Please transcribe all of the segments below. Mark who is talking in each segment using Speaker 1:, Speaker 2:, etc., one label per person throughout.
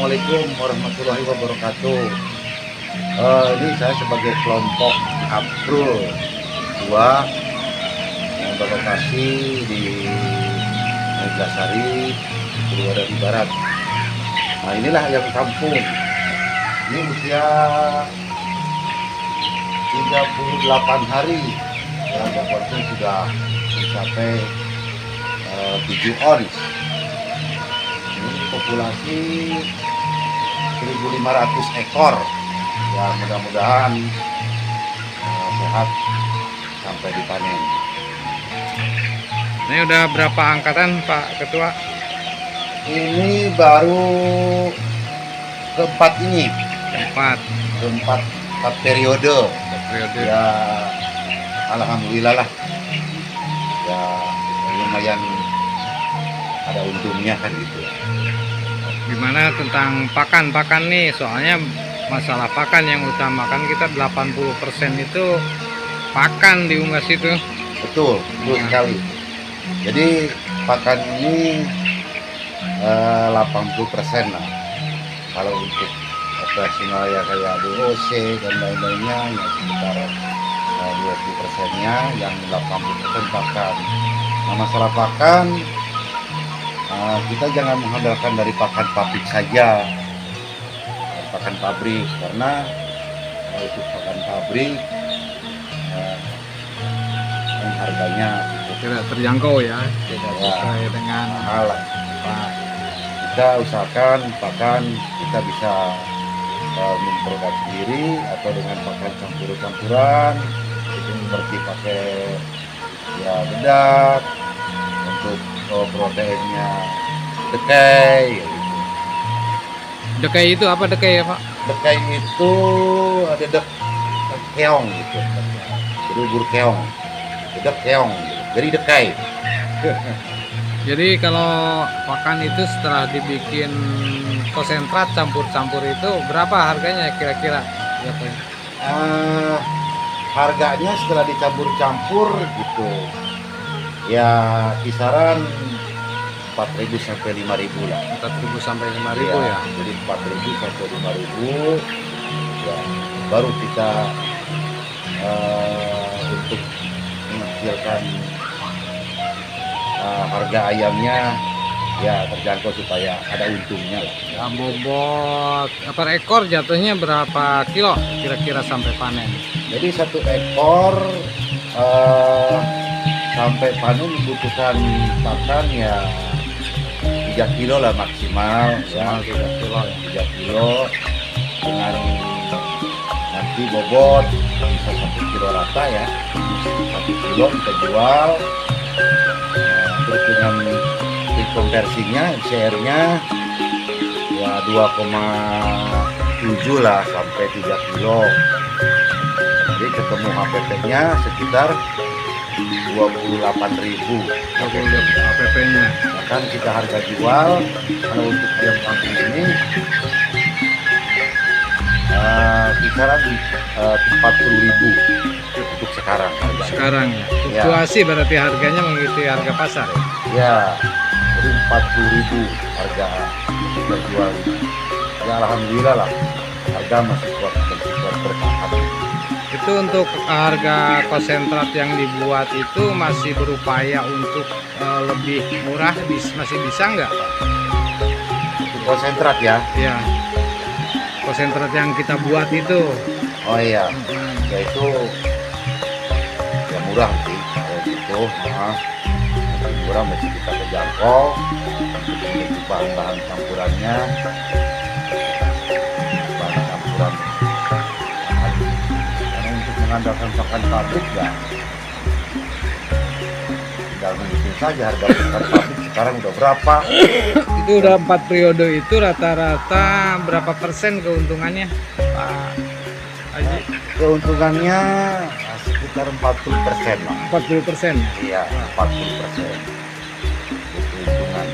Speaker 1: Assalamualaikum warahmatullahi wabarakatuh. Ini saya sebagai kelompok Aprul 2 yang berlokasi di Neglasari, Purwodadi Barat. Nah, inilah ayam kampung. Ini usia 38 hari yang bobotnya sudah mencapai 7 ons. Ini populasi 1.500 ekor. Ya, mudah-mudahan sehat sampai dipanen.
Speaker 2: Ini udah berapa angkatan Pak Ketua?
Speaker 1: Ini baru keempat ini. Keempat periode. Ya, alhamdulillah lah. Ya, lumayan ada untungnya kan gitu.
Speaker 2: Gimana tentang pakan nih? Soalnya masalah pakan yang utamakan kita 80% itu pakan di unggas itu.
Speaker 1: Betul sekali. Jadi pakan ini 80% lah. Kalau untuk operasional ya kayak DOC dan lain-lainnya ya sekitar 20%-nya, yang 80% pakan. Nah, masalah pakan kita jangan mengandalkan dari pakan pabrik saja, pakan pabrik, karena itu pakan pabrik kan harganya
Speaker 2: Tidak terjangkau ya, tidak sesuai dengan
Speaker 1: mahal. Kita usahakan pakan kita bisa memproduksi sendiri atau dengan pakan campuran itu seperti pakai ya bedak untuk proteinnya dekai.
Speaker 2: Dekai itu apa dekai ya Pak?
Speaker 1: Dekai itu ada keong gitu, jadi ubur keong, keong, jadi dekai.
Speaker 2: Jadi kalau pakan itu setelah dibikin konsentrat campur-campur itu berapa harganya kira-kira?
Speaker 1: Harganya setelah dicampur-campur gitu ya kisaran 4.000 sampai 5.000 lah.
Speaker 2: 4.000 sampai 5.000 ya.
Speaker 1: Jadi 4.000 sampai 5.000 ya, baru kita untuk menghasilkan harga ayamnya ya terjangkau supaya ada untungnya lah.
Speaker 2: Ya, bobot per ekor jatuhnya berapa kilo kira-kira sampai panen?
Speaker 1: Jadi satu ekor sampai panen membutuhkan pakan ya 3 kilo lah maksimal ya, 3 kilo dengan nanti bobot bisa 1 kilo rata ya, 1 kilo kita jual. Terus dengan konversinya CR-nya ya 2,7 lah sampai 3 kilo. Jadi ketemu HPP-nya sekitar 28.000
Speaker 2: HPP-nya.
Speaker 1: Bahkan kita harga jual kalau untuk ayam kampung ini kisaran 40.000 untuk sekarang harganya.
Speaker 2: Sekarang ya. Fluktuasi berarti harganya mengikuti harga pasar.
Speaker 1: Ya, jadi 40.000 harga kita jual. Ya alhamdulillah lah, harga masih kuat bertahan.
Speaker 2: Itu untuk harga konsentrat yang dibuat itu masih berupaya untuk lebih murah, masih bisa nggak?
Speaker 1: Untuk konsentrat ya?
Speaker 2: Ya, konsentrat yang kita buat itu.
Speaker 1: Oh iya, ya itu ya murah sih kalau gitu. Murah masih kita terjangkau untuk bahan campurannya, bahan campuran. Karena untuk mengandalkan pakan pabrik ya tinggal menghitung saja harga pakan pabrik sekarang udah berapa.
Speaker 2: Itu udah 4 periode itu rata-rata berapa persen keuntungannya Pak Haji?
Speaker 1: Keuntungannya sekitar 40% lah.
Speaker 2: 40%?
Speaker 1: Iya, 40% keuntungan.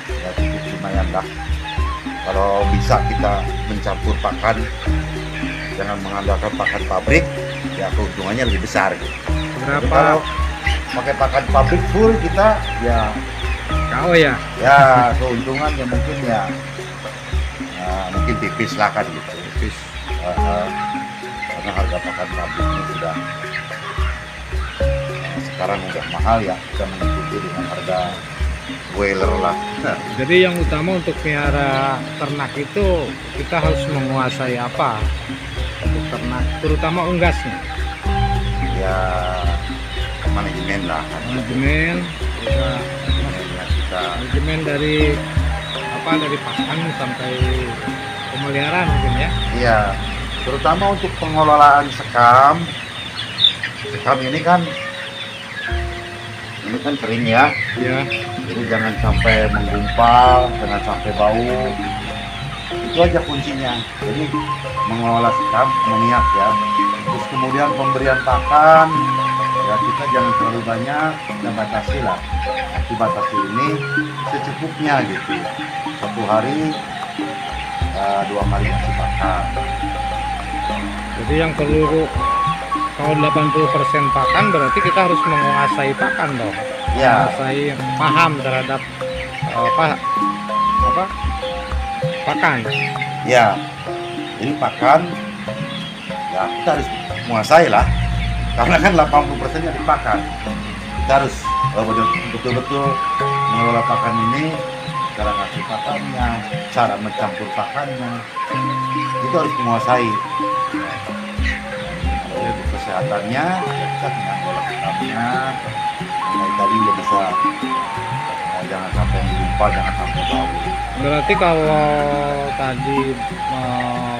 Speaker 1: Ya cukup lumayan lah. Kalau bisa kita mencampur pakan, jangan mengandalkan pakan pabrik, ya keuntungannya lebih besar gitu.
Speaker 2: Berapa?
Speaker 1: Kalau pakai pakan pabrik full kita ya
Speaker 2: KO ya?
Speaker 1: ya keuntungan ya mungkin ya mungkin tipis lah kan gitu.
Speaker 2: Tipis.
Speaker 1: Karena harga pakan pabliknya sudah sekarang udah mahal ya, kita mengikuti dengan harga broiler lah.
Speaker 2: Jadi yang utama untuk pelihara ternak itu kita harus menguasai apa untuk ternak, terutama unggasnya.
Speaker 1: Ya manajemen lah kan.
Speaker 2: Manajemen juga,
Speaker 1: Ya, kita
Speaker 2: manajemen dari apa, dari pakan sampai pemeliharaan mungkin ya.
Speaker 1: iya, terutama untuk pengelolaan sekam ini kan kering ya,
Speaker 2: Ya,
Speaker 1: jadi jangan sampai menggumpal, jangan sampai bau, itu aja kuncinya. Jadi mengelola sekam, amoniak ya, terus kemudian pemberian pakan ya, kita jangan terlalu banyak, kita batasi lah, dibatasi ini secukupnya gitu, satu hari 2 kali ngasih pakan.
Speaker 2: jadi yang perlu, kalau 80% pakan berarti kita harus menguasai pakan dong.
Speaker 1: Ya,
Speaker 2: Menguasai, paham terhadap apa pakan.
Speaker 1: ya, jadi pakan ya kita harus menguasai lah, karena kan 80% dari pakan. Kita harus betul-betul mengelola pakan ini, cara ngasih pakannya, cara mencampur pakannya, itu harus menguasai. Kalau untuk kesehatannya ya kita dengan mengelola pakannya, tadi udah bisa, jangan sampai lupa, jangan sampai bau.
Speaker 2: Berarti kalau tadi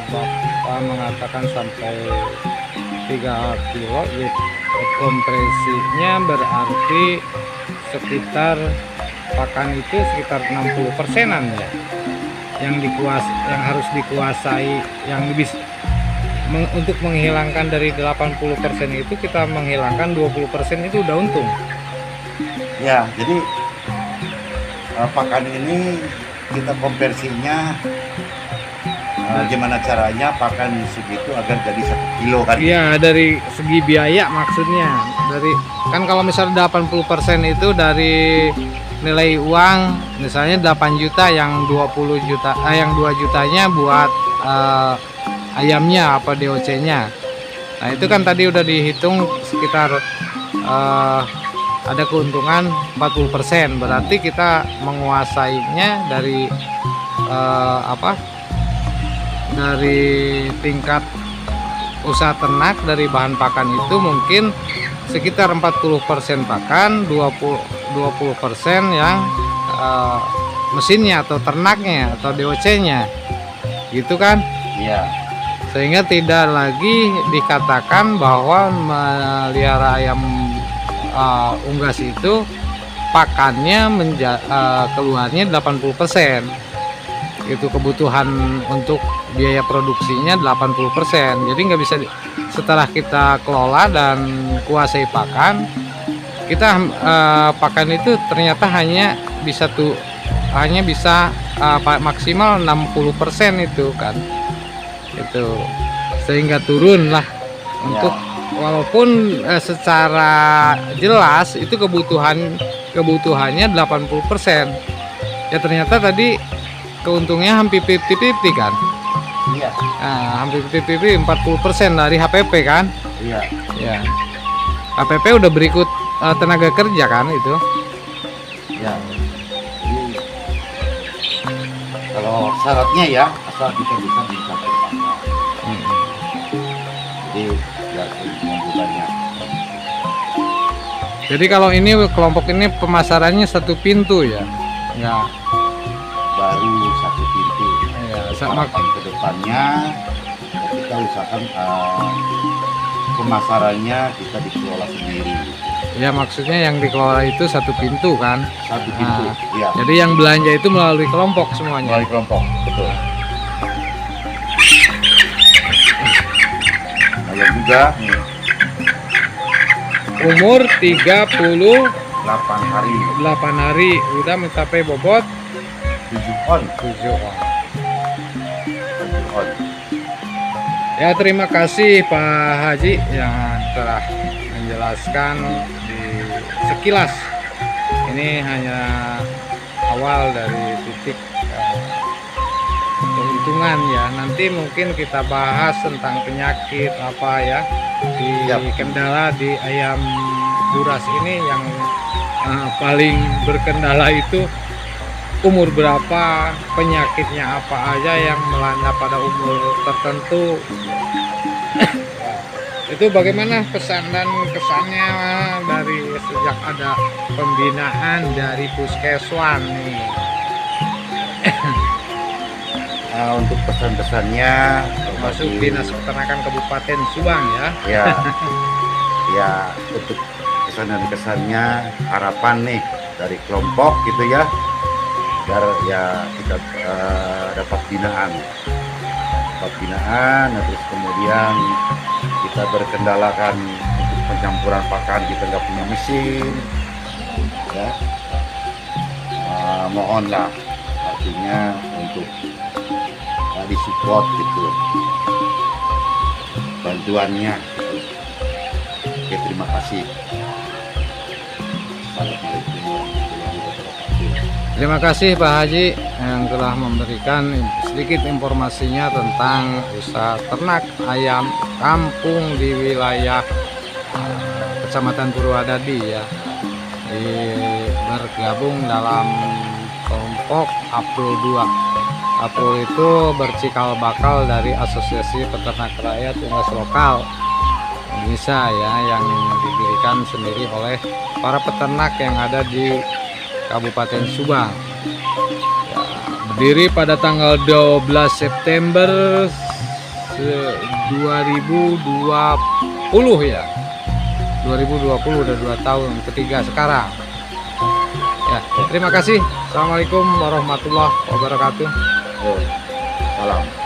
Speaker 2: Bapak mengatakan sampai 3 kilo, ya, kompresinya berarti sekitar pakan itu sekitar 60%-an ya, yang harus dikuasai, yang bisa untuk menghilangkan dari 80% itu kita menghilangkan 20% itu udah untung.
Speaker 1: Ya, jadi pakan ini kita konversinya gimana caranya pakan segitu agar jadi 1 kilo kan?
Speaker 2: Iya, dari segi biaya maksudnya. Dari kan kalau misalnya 80% itu dari nilai uang, misalnya 8 juta, yang 20 juta, yang 2 jutanya buat ayamnya apa DOC-nya. Nah, itu kan tadi udah dihitung sekitar ada keuntungan 40%. Berarti kita menguasainya dari dari tingkat usaha ternak, dari bahan pakan itu mungkin sekitar 40% pakan, 20% yang mesinnya atau ternaknya atau DOC-nya, gitu kan?
Speaker 1: Iya.
Speaker 2: Sehingga tidak lagi dikatakan bahwa melihara ayam unggas itu pakannya keluarnya 80%. Itu kebutuhan untuk biaya produksinya 80%. Jadi nggak bisa setelah kita kelola dan kuasai pakan, kita pakan itu ternyata hanya bisa maksimal 60% itu kan. Itu sehingga turun lah untuk walaupun secara jelas itu kebutuhannya 80%. Ya ternyata tadi keuntungnya hampir 50-50 kan.
Speaker 1: Iya.
Speaker 2: Nah, hampir 50-50, 40% dari HPP kan.
Speaker 1: Iya.
Speaker 2: Ya, HPP udah berikut tenaga kerja kan itu.
Speaker 1: Ya. Jadi, kalau syaratnya ya asal kita bisa mencapai pakan. Jadi ya keunggulannya.
Speaker 2: Jadi kalau ini kelompok ini pemasarannya satu pintu ya. Ya.
Speaker 1: Baru 1 pintu.
Speaker 2: Ya, sama
Speaker 1: Harapan ke depannya kita usahakan pemasarannya kita dikelola sendiri.
Speaker 2: ya, maksudnya yang dikelola itu satu pintu kan.
Speaker 1: 1 pintu.
Speaker 2: Nah,
Speaker 1: Iya.
Speaker 2: jadi yang belanja itu melalui kelompok semuanya.
Speaker 1: Melalui kelompok, betul. Ayam juga nih,
Speaker 2: Umur 38
Speaker 1: 8 hari
Speaker 2: hari udah mencapai bobot
Speaker 1: 7 on.
Speaker 2: 7 on.
Speaker 1: 7 on.
Speaker 2: Ya, terima kasih Pak Haji yang telah menjelaskan di sekilas. Ini hanya awal dari titik keuntungan ya. Nanti mungkin kita bahas tentang penyakit apa ya di
Speaker 1: Siap.
Speaker 2: kendala di ayam Duras ini yang paling berkendala itu umur berapa, penyakitnya apa aja yang melanda pada umur tertentu. Itu bagaimana pesan dan kesannya dari sejak ada pembinaan dari Puskeswan nih?
Speaker 1: Untuk pesan-pesannya
Speaker 2: Masuk
Speaker 1: bagi-
Speaker 2: Dinas Peternakan Kabupaten Subang ya.
Speaker 1: ya ya untuk pesan dan kesannya, harapan nih dari kelompok gitu ya, agar ya kita dapat binaan, nah, terus kemudian kita berkendalakan untuk pencampuran pakan, kita nggak punya mesin ya. Mohonlah artinya untuk disupport gitu bantuannya. Oke, terima kasih. Assalamualaikum warahmatullahi wabarakatuh.
Speaker 2: Terima kasih Pak Haji yang telah memberikan sedikit informasinya tentang usaha ternak ayam kampung di wilayah Kecamatan Purwadadi ya. Bergabung dalam kelompok APRO 2. APRO itu bercikal bakal dari Asosiasi Peternak Rakyat Unggas Lokal Indonesia ya, yang didirikan sendiri oleh para peternak yang ada di Kabupaten Subang ya, berdiri pada tanggal 12 September 2020 ya. 2020 udah 2 tahun ketiga sekarang ya. Terima kasih. Assalamualaikum warahmatullahi wabarakatuh.
Speaker 1: Salam.